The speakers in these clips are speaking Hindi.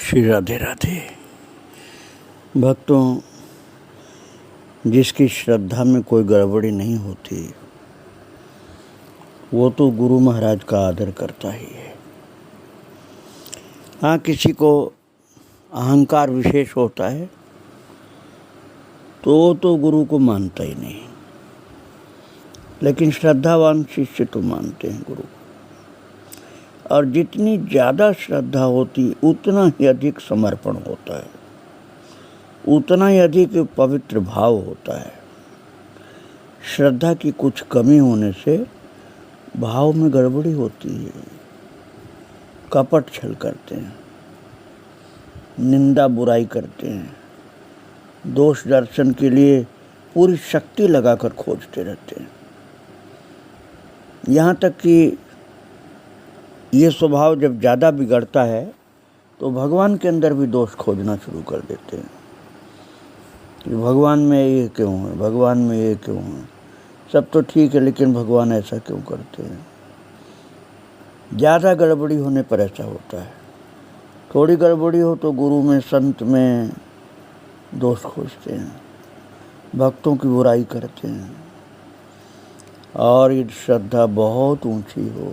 श्री राधे राधे। भक्तों, जिसकी श्रद्धा में कोई गड़बड़ी नहीं होती वो तो गुरु महाराज का आदर करता ही है। हाँ, किसी को अहंकार विशेष होता है तो गुरु को मानता ही नहीं, लेकिन श्रद्धावान शिष्य तो मानते हैं गुरु को। और जितनी ज़्यादा श्रद्धा होती उतना ही अधिक समर्पण होता है, उतना ही अधिक पवित्र भाव होता है। श्रद्धा की कुछ कमी होने से भाव में गड़बड़ी होती है, कपट छल करते हैं, निंदा बुराई करते हैं, दोष दर्शन के लिए पूरी शक्ति लगाकर खोजते रहते हैं। यहाँ तक कि ये स्वभाव जब ज़्यादा बिगड़ता है तो भगवान के अंदर भी दोष खोजना शुरू कर देते हैं कि भगवान में ये क्यों है, भगवान में ये क्यों है, सब तो ठीक है लेकिन भगवान ऐसा क्यों करते हैं। ज़्यादा गड़बड़ी होने पर ऐसा होता है। थोड़ी गड़बड़ी हो तो गुरु में, संत में दोष खोजते हैं, भक्तों की बुराई करते हैं। और यदि श्रद्धा बहुत ऊंची हो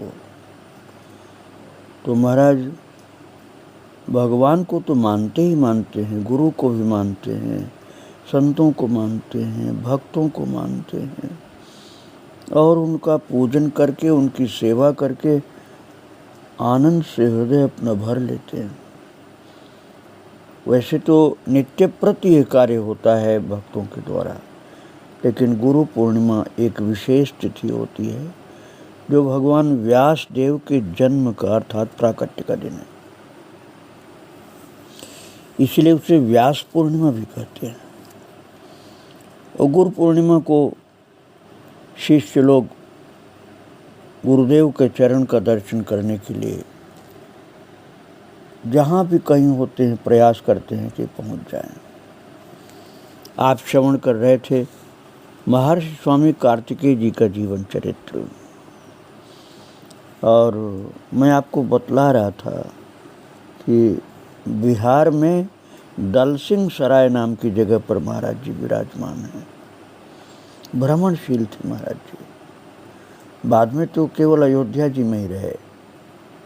तो महाराज भगवान को तो मानते ही मानते हैं, गुरु को भी मानते हैं, संतों को मानते हैं, भक्तों को मानते हैं और उनका पूजन करके, उनकी सेवा करके आनंद से हृदय अपना भर लेते हैं। वैसे तो नित्य प्रति ये कार्य होता है भक्तों के द्वारा, लेकिन गुरु पूर्णिमा एक विशेष तिथि होती है जो भगवान व्यास देव के जन्म का अर्थात प्राकट्य का दिन है। इसलिए उसे व्यास पूर्णिमा भी कहते हैं। और गुरु पूर्णिमा को शिष्य लोग गुरुदेव के चरण का दर्शन करने के लिए जहाँ भी कहीं होते हैं प्रयास करते हैं कि पहुँच जाएं। आप श्रवण कर रहे थे महर्षि स्वामी कार्तिकेय जी का जीवन चरित्र, और मैं आपको बतला रहा था कि बिहार में दलसिंह सराय नाम की जगह पर महाराज जी विराजमान हैं। भ्रमणशील थे महाराज जी। बाद में तो केवल अयोध्या जी में ही रहे,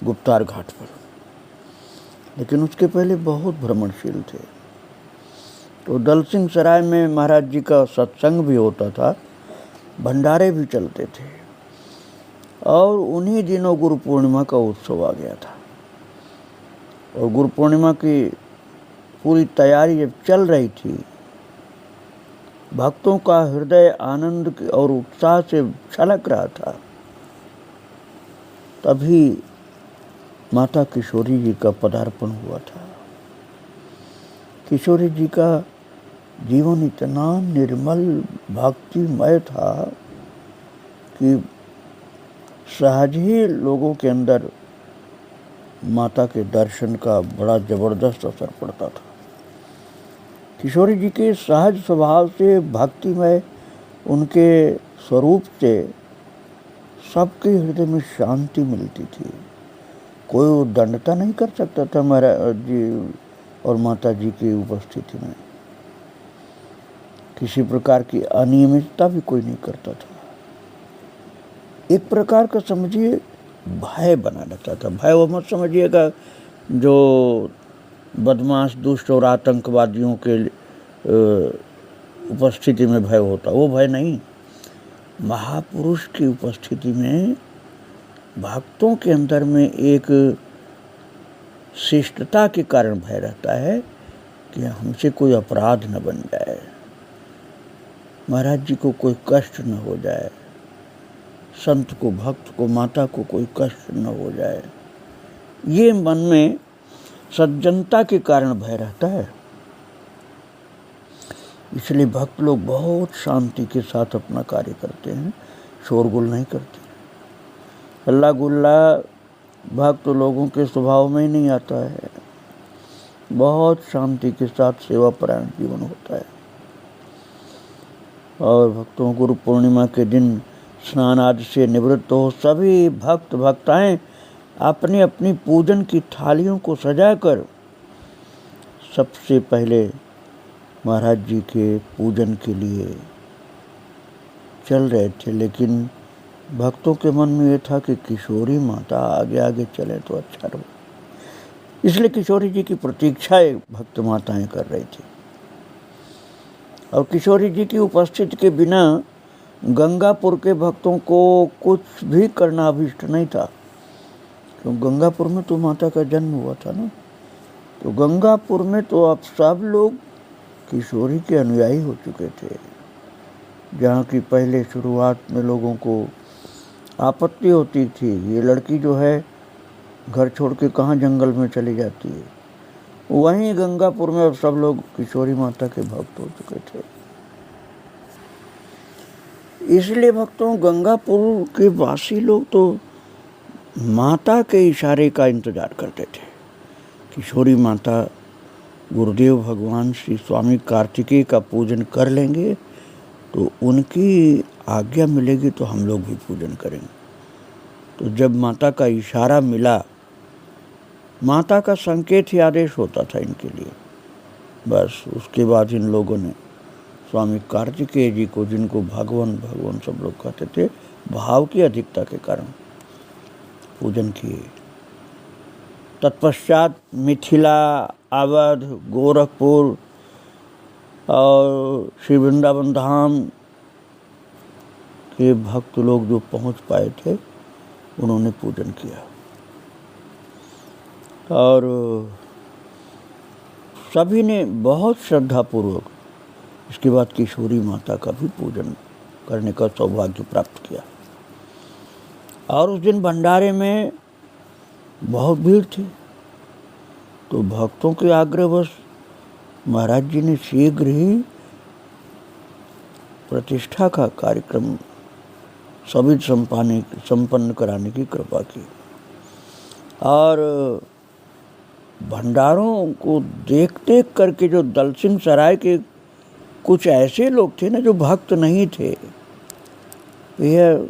गुप्तार घाट पर, लेकिन उसके पहले बहुत भ्रमणशील थे। तो दलसिंह सराय में महाराज जी का सत्संग भी होता था, भंडारे भी चलते थे। और उन्हीं दिनों गुरु पूर्णिमा का उत्सव आ गया था। और गुरु पूर्णिमा की पूरी तैयारी जब चल रही थी, भक्तों का हृदय आनंद और उत्साह से छलक रहा था, तभी माता किशोरी जी का पदार्पण हुआ था। किशोरी जी का जीवन इतना निर्मल भक्तिमय था कि सहज ही लोगों के अंदर माता के दर्शन का बड़ा ज़बरदस्त असर पड़ता था। किशोरी जी के सहज स्वभाव से, भक्तिमय उनके स्वरूप से सबके हृदय में शांति मिलती थी। कोई उद्दंडता नहीं कर सकता था महाराज जी और माता जी की उपस्थिति में। किसी प्रकार की अनियमितता भी कोई नहीं करता था। एक प्रकार का समझिए भय बना रहता था। भय वो मत समझिएगा जो बदमाश, दुष्ट और आतंकवादियों के उपस्थिति में भय होता, वो भय नहीं। महापुरुष की उपस्थिति में भक्तों के अंदर में एक शिष्टता के कारण भय रहता है कि हमसे कोई अपराध न बन जाए, महाराज जी को कोई कष्ट न हो जाए, संत को, भक्त को, माता को कोई कष्ट न हो जाए। ये मन में सज्जनता के कारण भय रहता है। इसलिए भक्त लोग बहुत शांति के साथ अपना कार्य करते हैं, शोरगुल नहीं करते। हल्ला गुल्ला भक्त लोगों के स्वभाव में ही नहीं आता है। बहुत शांति के साथ सेवापरायण जीवन होता है। और भक्तों गुरु पूर्णिमा के दिन स्नान आदि से निवृत्त हो सभी भक्त भक्ताएं अपनी अपनी पूजन की थालियों को सजाकर सबसे पहले महाराज जी के पूजन के लिए चल रहे थे, लेकिन भक्तों के मन में ये था कि किशोरी माता आगे आगे चले तो अच्छा रहो, इसलिए किशोरी जी की प्रतीक्षा भक्त माताएं कर रही थी। और किशोरी जी की उपस्थिति के बिना गंगापुर के भक्तों को कुछ भी करना अभिष्ट नहीं था, क्योंकि गंगापुर में तो माता का जन्म हुआ था ना। तो गंगापुर में तो अब सब लोग किशोरी के अनुयायी हो चुके थे। जहाँ की पहले शुरुआत में लोगों को आपत्ति होती थी, ये लड़की जो है घर छोड़ के कहाँ जंगल में चली जाती है, वहीं गंगापुर में अब सब लोग किशोरी माता के भक्त हो चुके थे। इसलिए भक्तों, गंगापुर के वासी लोग तो माता के इशारे का इंतजार करते थे। किशोरी माता गुरुदेव भगवान श्री स्वामी कार्तिकेय का पूजन कर लेंगे तो उनकी आज्ञा मिलेगी तो हम लोग भी पूजन करेंगे। तो जब माता का इशारा मिला, माता का संकेत ही आदेश होता था इनके लिए, बस उसके बाद इन लोगों ने स्वामी कार्तिकेय जी को, जिनको भगवान भगवान सब लोग कहते थे, भाव की अधिकता के कारण पूजन किए। तत्पश्चात मिथिला, अवध, गोरखपुर और श्री वृंदावन धाम के भक्त लोग जो पहुंच पाए थे, उन्होंने पूजन किया। और सभी ने बहुत श्रद्धापूर्वक इसके बाद किशोरी माता का भी पूजन करने का सौभाग्य प्राप्त किया। और उस दिन भंडारे में बहुत भीड़ थी, तो भक्तों के आग्रहवश महाराज जी ने शीघ्र ही प्रतिष्ठा का कार्यक्रम सभी संपन्न कराने की कृपा की। और भंडारों को देख देख करके जो दलसिंह सराय के कुछ ऐसे लोग थे ना, जो भक्त नहीं थे, यह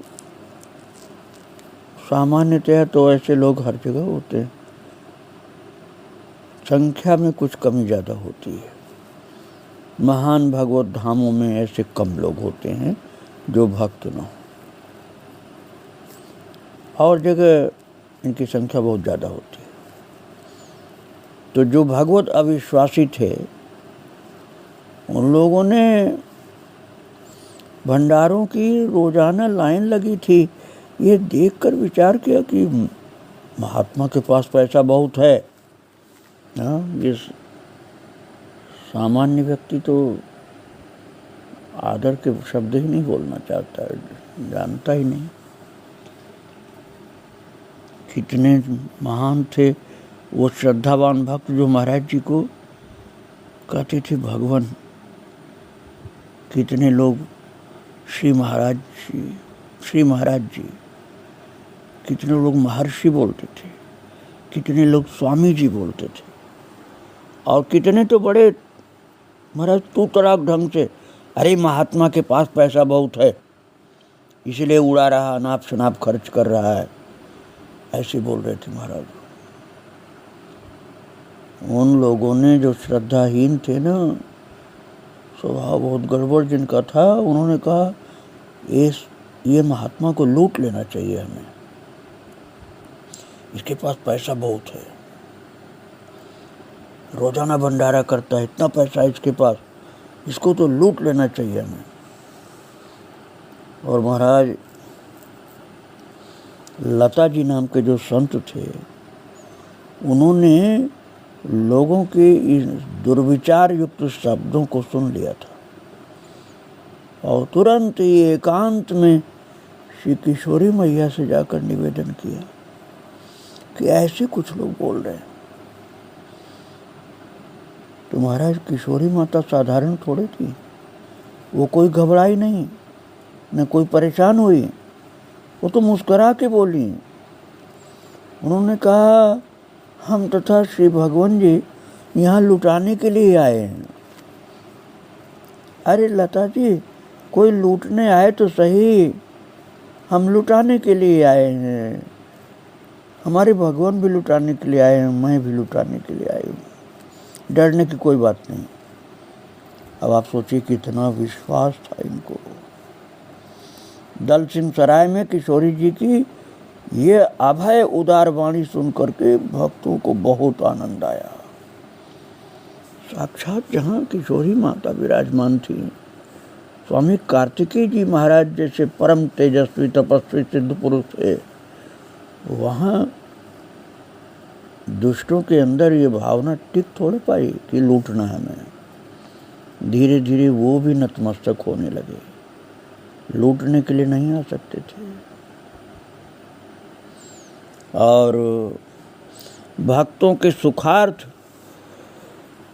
सामान्यतः तो ऐसे लोग हर जगह होते हैं, संख्या में कुछ कमी ज़्यादा होती है। महान भगवत धामों में ऐसे कम लोग होते हैं जो भक्त न हो, और जगह इनकी संख्या बहुत ज़्यादा होती है। तो जो भगवत अविश्वासी थे, उन लोगों ने भंडारों की रोजाना लाइन लगी थी, ये देखकर विचार किया कि महात्मा के पास पैसा बहुत है। ये सामान्य व्यक्ति तो आदर के शब्द ही नहीं बोलना चाहता है, जानता ही नहीं कितने महान थे वो श्रद्धावान भक्त, जो महाराज जी को कहते थे भगवान। कितने लोग श्री महाराज जी, कितने लोग महर्षि बोलते थे, कितने लोग स्वामी जी बोलते थे, और कितने तो बड़े महाराज तू तराक ढंग से, अरे महात्मा के पास पैसा बहुत है इसलिए उड़ा रहा, अनाप शनाप खर्च कर रहा है, ऐसे बोल रहे थे महाराज। उन लोगों ने, जो श्रद्धाहीन थे ना, स्वभाव बहुत गड़बड़ जिनका था, उन्होंने कहा ये महात्मा को लूट लेना चाहिए हमें, इसके पास पैसा बहुत है, रोजाना भंडारा करता है, इतना पैसा इसके पास, इसको तो लूट लेना चाहिए हमें। और महाराज लता जी नाम के जो संत थे, उन्होंने लोगों के इस दुर्विचार युक्त शब्दों को सुन लिया था, और तुरंत ही एकांत में श्री किशोरी मैया से जाकर निवेदन किया कि ऐसे कुछ लोग बोल रहे हैं। तो महाराज, किशोरी माता साधारण थोड़ी थी, वो कोई घबराई नहीं, न कोई परेशान हुई, वो तो मुस्कुरा के बोली। उन्होंने कहा, हम तथा श्री भगवान जी यहाँ लुटाने के लिए आए हैं। अरे लता जी, कोई लूटने आए तो सही, हम लुटाने के लिए आए हैं, हमारे भगवान भी लुटाने के लिए आए हैं, मैं भी लुटाने के लिए आई हूँ। डरने की कोई बात नहीं। अब आप सोचिए कितना विश्वास था इनको। दल सिंह सराय में किशोरी जी की ये अभय उदार वाणी सुन करके भक्तों को बहुत आनंद आया। साक्षात जहाँ किशोरी माता विराजमान थी, स्वामी कार्तिकेय जी महाराज जैसे परम तेजस्वी तपस्वी सिद्ध पुरुष थे, वहाँ दुष्टों के अंदर ये भावना टिक थोड़े पाई कि लूटना है हमें। धीरे धीरे वो भी नतमस्तक होने लगे, लूटने के लिए नहीं आ सकते थे। और भक्तों के सुखार्थ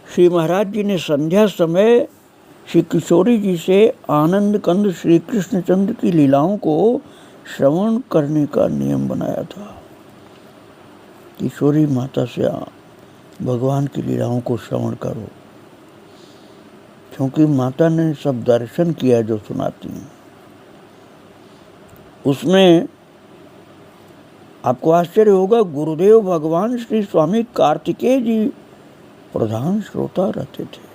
श्री महाराज जी ने संध्या समय श्री किशोरी जी से आनंद कंद श्री कृष्णचंद्र की लीलाओं को श्रवण करने का नियम बनाया था। किशोरी माता से भगवान की लीलाओं को श्रवण करो, क्योंकि माता ने सब दर्शन किया जो सुनाती हैं। उसमें आपको आश्चर्य होगा, गुरुदेव भगवान श्री स्वामी कार्तिकेय जी प्रधान श्रोता रहते थे।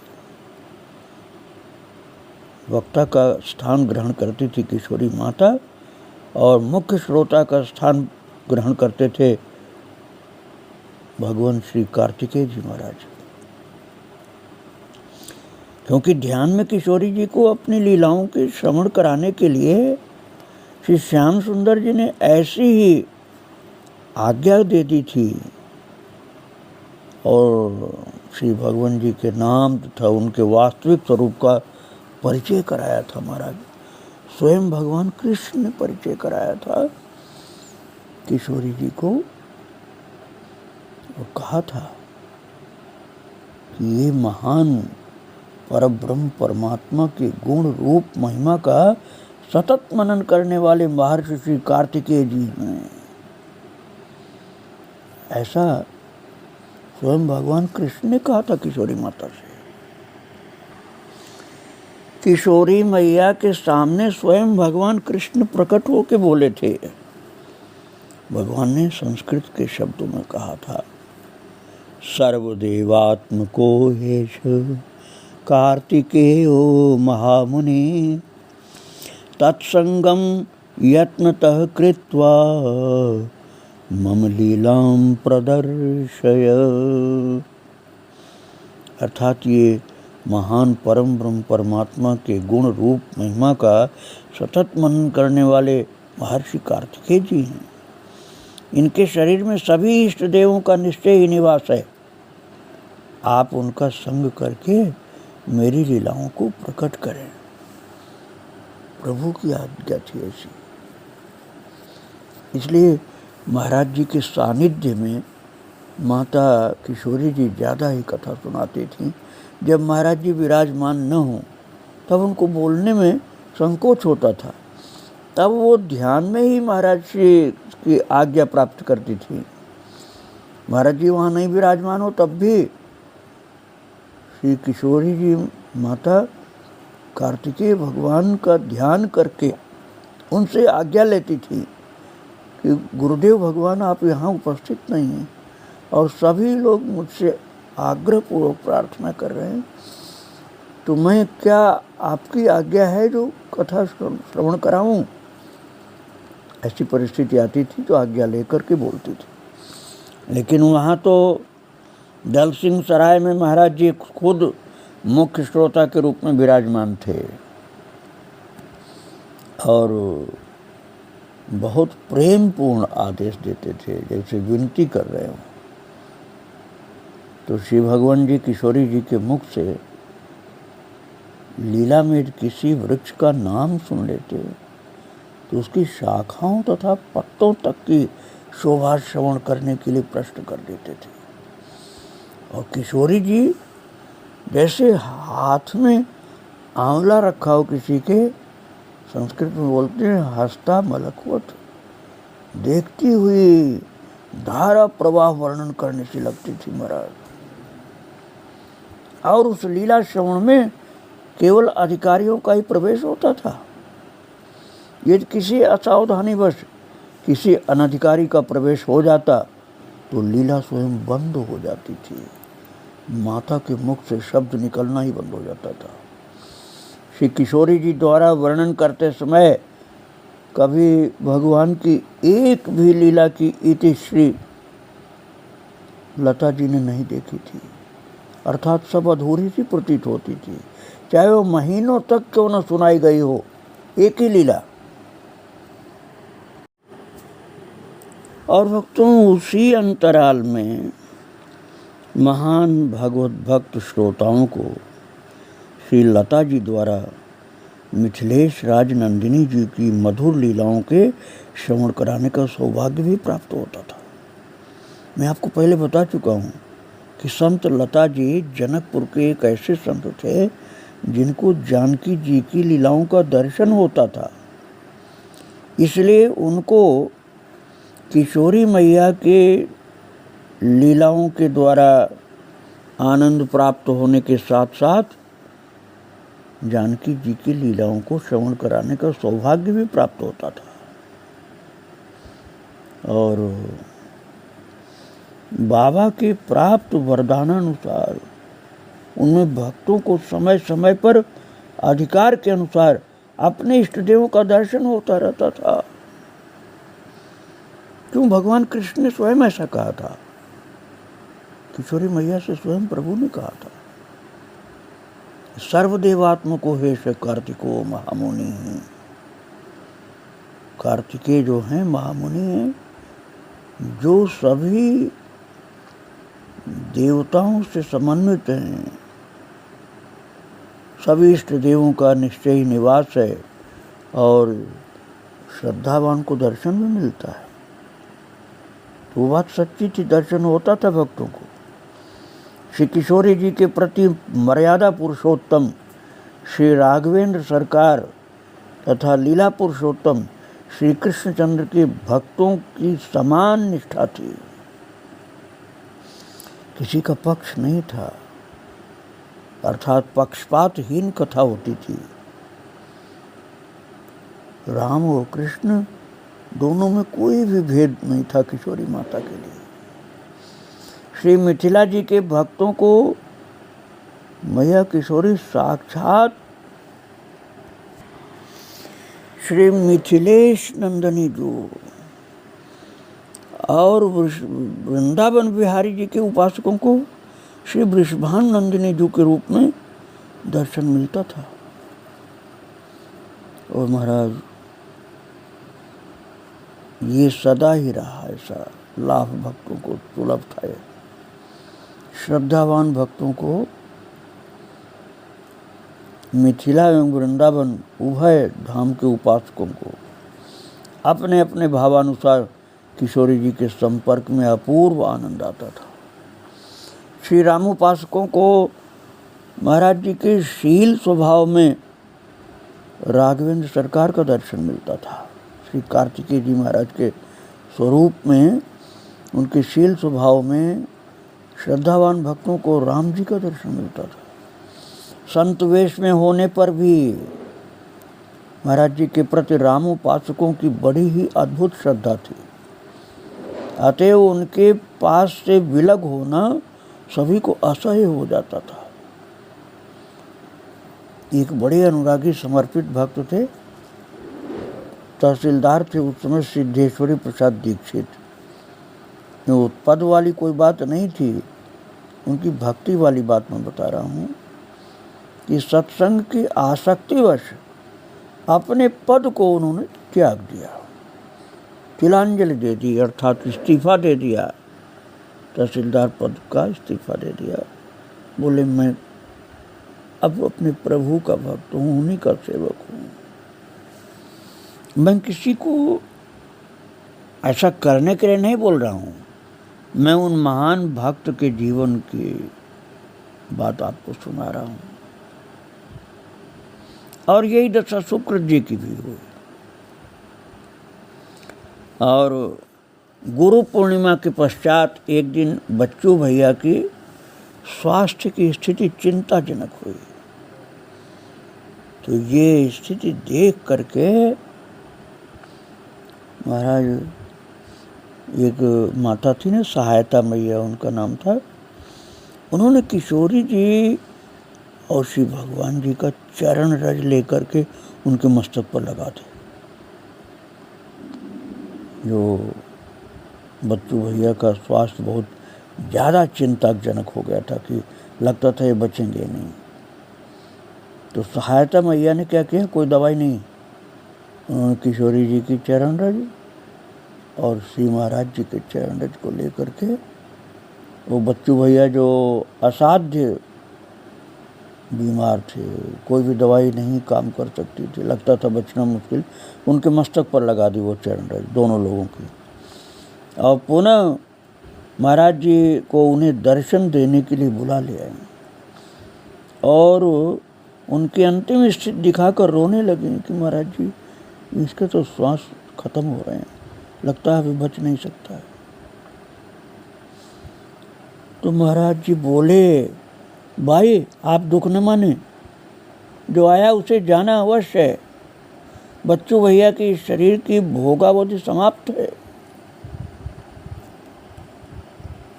वक्ता का स्थान ग्रहण करती थी किशोरी माता और मुख्य श्रोता का स्थान ग्रहण करते थे भगवान श्री कार्तिकेय जी महाराज। क्योंकि ध्यान में किशोरी जी को अपनी लीलाओं के श्रवण कराने के लिए श्री श्याम सुंदर जी ने ऐसी ही आज्ञा दे दी थी और श्री भगवान जी के नाम तथा उनके वास्तविक स्वरूप का परिचय कराया था महाराज। स्वयं भगवान कृष्ण ने परिचय कराया था किशोरी जी को और कहा था कि ये महान परब्रह्म परमात्मा के गुण रूप महिमा का सतत मनन करने वाले महर्षि श्री कार्तिकेय जी हैं। ऐसा स्वयं भगवान कृष्ण ने कहा था किशोरी माता से। किशोरी मैया के सामने स्वयं भगवान कृष्ण प्रकट होके बोले थे। भगवान ने संस्कृत के शब्दों में कहा था, सर्वदेवात्मको हेश कार्तिकेयो महामुनि तत्संगम यत्नतः कृत्वा मम लीलाम प्रदर्शय। अर्थात ये महान परम ब्रह्म परमात्मा के गुण रूप महिमा का सतत मनन करने वाले महर्षि कार्तिकेय जी हैं। इनके शरीर में सभी इष्ट देवों का निश्चय ही निवास है। आप उनका संग करके मेरी लीलाओं को प्रकट करें। प्रभु की आज्ञा थी ऐसी। इसलिए महाराज जी के सानिध्य में माता किशोरी जी ज़्यादा ही कथा सुनाती थीं। जब महाराज जी विराजमान न हों तब उनको बोलने में संकोच होता था, तब वो ध्यान में ही महाराज जी की आज्ञा प्राप्त करती थी। महाराज जी वहाँ नहीं विराजमान हो तब भी श्री किशोरी जी माता कार्तिकेय भगवान का ध्यान करके उनसे आज्ञा लेती थी कि गुरुदेव भगवान आप यहाँ उपस्थित नहीं हैं और सभी लोग मुझसे आग्रहपूर्वक प्रार्थना कर रहे हैं, तो मैं क्या आपकी आज्ञा है जो कथा श्रवण कराऊं। ऐसी परिस्थिति आती थी तो आज्ञा लेकर के बोलती थी। लेकिन वहाँ तो दल सिंह सराय में महाराज जी खुद मुख्य श्रोता के रूप में विराजमान थे और बहुत प्रेमपूर्ण आदेश देते थे, जैसे विनती कर रहे हो। तो श्री भगवान जी किशोरी जी के मुख से लीला में किसी वृक्ष का नाम सुन लेते तो उसकी शाखाओं तथा पत्तों तक की शोभा श्रवण करने के लिए प्रश्न कर देते थे। और किशोरी जी जैसे हाथ में आंवला रखा हो किसी के, संस्कृत में बोलते हैं हस्ता मलकवत, देखती हुई धारा प्रवाह वर्णन करने से लगती थी महाराज। और उस लीला श्रवण में केवल अधिकारियों का ही प्रवेश होता था। यदि किसी असावधानीवश किसी अनधिकारी का प्रवेश हो जाता तो लीला स्वयं बंद हो जाती थी। माता के मुख से शब्द निकलना ही बंद हो जाता था। श्री किशोरी जी द्वारा वर्णन करते समय कभी भगवान की एक भी लीला की इति श्री लता जी ने नहीं देखी थी, अर्थात सब अधूरी सी प्रतीत होती थी, चाहे वो महीनों तक क्यों न सुनाई गई हो एक ही लीला। और भक्तों, उसी अंतराल में महान भगवत भक्त श्रोताओं को श्री लता जी द्वारा मिथिलेश राज नंदिनी जी की मधुर लीलाओं के श्रवण कराने का सौभाग्य भी प्राप्त होता था। मैं आपको पहले बता चुका हूँ कि संत लता जी जनकपुर के एक ऐसे संत थे जिनको जानकी जी की लीलाओं का दर्शन होता था, इसलिए उनको किशोरी मैया के लीलाओं के द्वारा आनंद प्राप्त होने के साथ साथ जानकी जी की लीलाओं को श्रवण कराने का सौभाग्य भी प्राप्त होता था। और बाबा के प्राप्त वरदानानुसार उनमें भक्तों को समय समय पर अधिकार के अनुसार अपने इष्ट देवों का दर्शन होता रहता था। क्यों? भगवान कृष्ण ने स्वयं ऐसा कहा था, किशोरी मैया से स्वयं प्रभु ने कहा था, सर्वदेवात्मको हे से कार्तिको महामुनि। कार्तिकेय जो हैं महामुनि हैं, जो सभी देवताओं से समन्वित हैं, सभी इष्ट देवों का निश्चयी निवास है और श्रद्धावान को दर्शन भी मिलता है। तो वो बात सच्ची थी, दर्शन होता था भक्तों को। श्री किशोरी जी के प्रति मर्यादा पुरुषोत्तम श्री राघवेंद्र सरकार तथा लीला पुरुषोत्तम श्री कृष्णचंद्र के भक्तों की समान निष्ठा थी, किसी का पक्ष नहीं था, अर्थात पक्षपातहीन कथा होती थी। राम और कृष्ण दोनों में कोई भी भेद नहीं था किशोरी माता के लिए। श्री मिथिला जी के भक्तों को मैया किशोरी साक्षात श्री मिथिलेश नंदनी जी और वृंदावन बिहारी जी के उपासकों को श्री वृषभान नंदिनी जी के रूप में दर्शन मिलता था। और महाराज, ये सदा ही रहा ऐसा लाभ भक्तों को सुलभ था। श्रद्धावान भक्तों को मिथिला एवं वृंदावन उभय धाम के उपासकों को अपने अपने भावानुसार किशोरी जी के संपर्क में अपूर्व आनंद आता था। श्री रामोपासकों को महाराज जी के शील स्वभाव में राघवेंद्र सरकार का दर्शन मिलता था। श्री कार्तिकेय जी महाराज के स्वरूप में, उनके शील स्वभाव में श्रद्धावान भक्तों को राम जी का दर्शन मिलता था। संत वेश में होने पर भी महाराज जी के प्रति रामोपासकों की बड़ी ही अद्भुत श्रद्धा थी, अतएव उनके पास से विलग होना सभी को असह्य हो जाता था। एक बड़े अनुरागी समर्पित भक्त थे, तहसीलदार थे उस समय, सिद्धेश्वरी प्रसाद दीक्षित। वो पद वाली कोई बात नहीं थी, उनकी भक्ति वाली बात मैं बता रहा हूँ कि सत्संग की आसक्तिवश अपने पद को उन्होंने त्याग दिया, तिलांजलि दे दी, अर्थात इस्तीफा दे दिया, तहसीलदार पद का इस्तीफा दे दिया। बोले मैं अब अपने प्रभु का भक्त हूँ, उन्हीं का सेवक हूँ, मैं किसी को ऐसा करने के लिए नहीं बोल रहा हूँ, मैं उन महान भक्त के जीवन की बात आपको सुना रहा हूँ। और यही दशा शुक्र जी की भी हुई। और गुरु पूर्णिमा के पश्चात एक दिन बच्चू भैया की स्वास्थ्य की स्थिति चिंताजनक हुई। तो ये स्थिति देख करके महाराज, एक माता थी ना, सहायता मैया उनका नाम था, उन्होंने किशोरी जी और श्री भगवान जी का चरण रज लेकर के उनके मस्तक पर लगा दी। जो बच्चू भैया का स्वास्थ्य बहुत ज़्यादा चिंताजनक हो गया था कि लगता था ये बचेंगे नहीं। तो सहायता मैया ने क्या किया, कोई दवाई नहीं, उन्होंने किशोरी जी की चरण रज और श्री महाराज जी के चरण रज को लेकर के वो बच्चू भैया जो असाध्य बीमार थे, कोई भी दवाई नहीं काम कर सकती थी, लगता था बचना मुश्किल, उनके मस्तक पर लगा दी वो चरण रज दोनों लोगों की। और पुनः महाराज जी को उन्हें दर्शन देने के लिए बुला ले आए और उनकी अंतिम स्थिति दिखाकर रोने लगे कि महाराज जी इसके तो श्वास खत्म हो रहे हैं, लगता है अभी बच नहीं सकता है। तो महाराज जी बोले, भाई आप दुख न माने, जो आया उसे जाना अवश्य है। बच्चू भैया की शरीर की भोगावधि समाप्त है।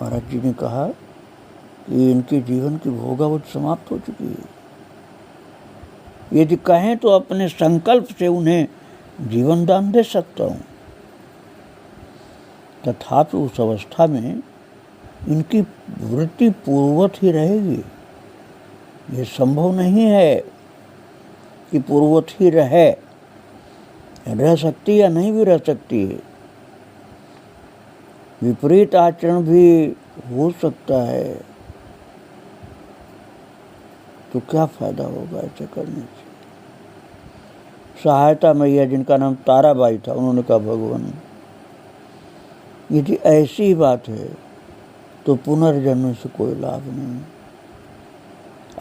महाराज जी ने कहा कि इनके जीवन की भोगावधि समाप्त हो चुकी है। यदि कहें तो अपने संकल्प से उन्हें जीवन दान दे सकता हूँ, तथापि उस अवस्था में इनकी वृत्ति पूर्ववत ही रहेगी। ये संभव नहीं है कि पूर्ववत ही रह सकती या नहीं भी रह सकती है। विपरीत आचरण भी हो सकता है, तो क्या फायदा होगा ऐसे करने से। सहायता मैया जिनका नाम ताराबाई था, उन्होंने कहा भगवान यदि ऐसी ही बात है तो पुनर्जन्म से कोई लाभ नहीं,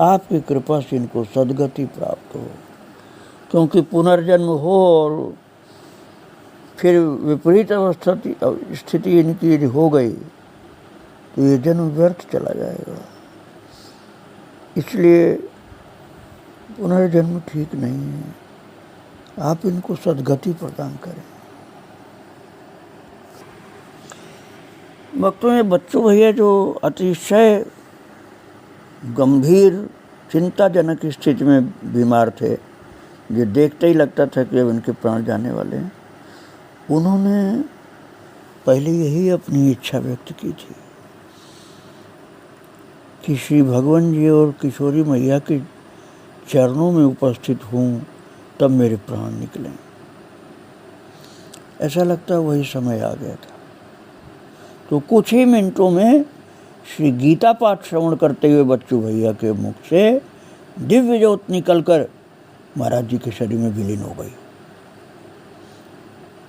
आपकी कृपा से इनको सद्गति प्राप्त हो, क्योंकि पुनर्जन्म हो और फिर विपरीत स्थिति इनकी यदि हो गई तो ये जन्म व्यर्थ चला जाएगा। इसलिए पुनर्जन्म ठीक नहीं है, आप इनको सद्गति प्रदान करें। भक्तों में बच्चू भैया जो अतिशय गंभीर चिंताजनक स्थिति में बीमार थे, जो देखते ही लगता था कि अब इनके प्राण जाने वाले हैं, उन्होंने पहले यही अपनी इच्छा व्यक्त की थी कि श्री भगवान जी और किशोरी मैया के चरणों में उपस्थित हूँ तब मेरे प्राण निकलें। ऐसा लगता वही समय आ गया था। तो कुछ ही मिनटों में श्री गीता पाठ श्रवण करते हुए बच्चू भैया के मुख से दिव्य ज्योत निकलकर महाराज जी के शरीर में विलीन हो गई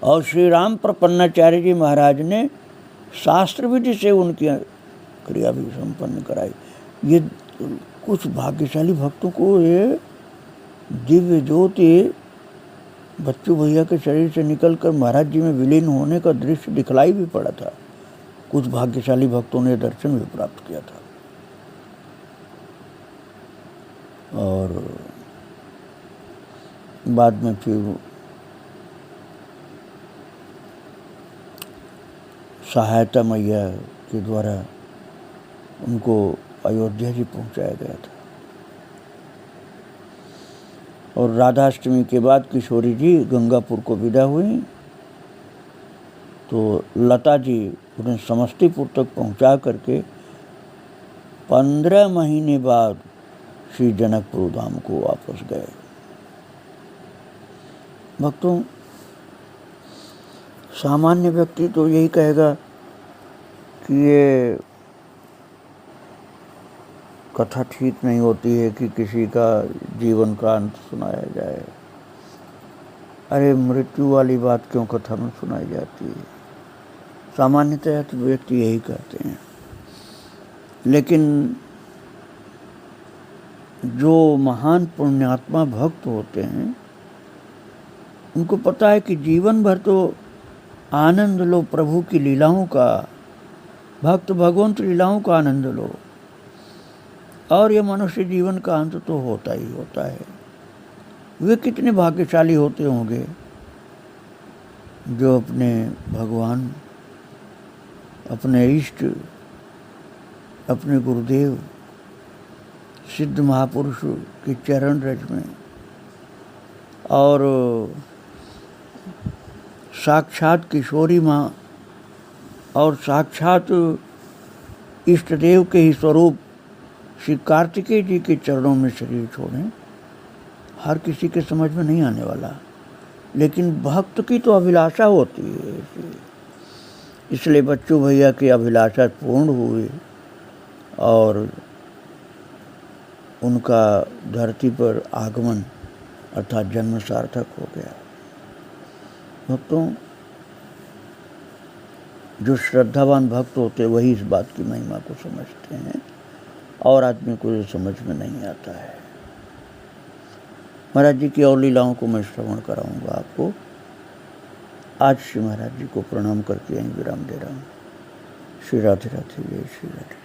और श्री राम प्रपन्नाचार्य जी महाराज ने शास्त्र विधि से उनकी क्रिया भी संपन्न कराई। ये कुछ भाग्यशाली भक्तों को ये दिव्य ज्योति बच्चू भैया के शरीर से निकलकर महाराज जी में विलीन होने का दृश्य दिखलाई भी पड़ा था। कुछ भाग्यशाली भक्तों ने दर्शन भी प्राप्त किया था। और बाद में फिर सहायता मैया के द्वारा उनको अयोध्या जी पहुंचाया गया था। और राधाष्टमी के बाद किशोरी जी गंगापुर को विदा हुई तो लता जी उन्हें समस्तीपुर तक पहुंचा करके 15 महीने बाद श्री जनकपुर धाम को वापस गए। भक्तों, सामान्य व्यक्ति तो यही कहेगा कि ये कथा ठीक नहीं होती है कि किसी का जीवन का अंत सुनाया जाए। अरे मृत्यु वाली बात क्यों कथा में सुनाई जाती है? सामान्यतः तो व्यक्ति यही कहते हैं, लेकिन जो महान पुण्यात्मा भक्त होते हैं उनको पता है कि जीवन भर तो आनंद लो प्रभु की लीलाओं का, भक्त भगवंत लीलाओं का आनंद लो, और ये मनुष्य जीवन का अंत तो होता ही होता है। वे कितने भाग्यशाली होते होंगे जो अपने भगवान, अपने इष्ट, अपने गुरुदेव सिद्ध महापुरुष के चरण रज में और साक्षात किशोरी माँ और साक्षात इष्ट देव के ही स्वरूप श्री कार्तिकेय जी के चरणों में शरीर छोड़ें, हर किसी के समझ में नहीं आने वाला, लेकिन भक्त की तो अभिलाषा होती है। इसलिए बच्चू भैया की अभिलाषा पूर्ण हुई और उनका धरती पर आगमन अर्थात जन्म सार्थक हो गया। भक्तों, जो श्रद्धावान भक्त होते वही इस बात की महिमा को समझते हैं और आदमी को ये समझ में नहीं आता है। महाराज जी की और लीलाओं को मैं श्रवण कराऊंगा आपको। आज श्री महाराज जी को प्रणाम करके यहीं विराम दे रहा हूँ। श्री राधे राधे, जय श्री राधे।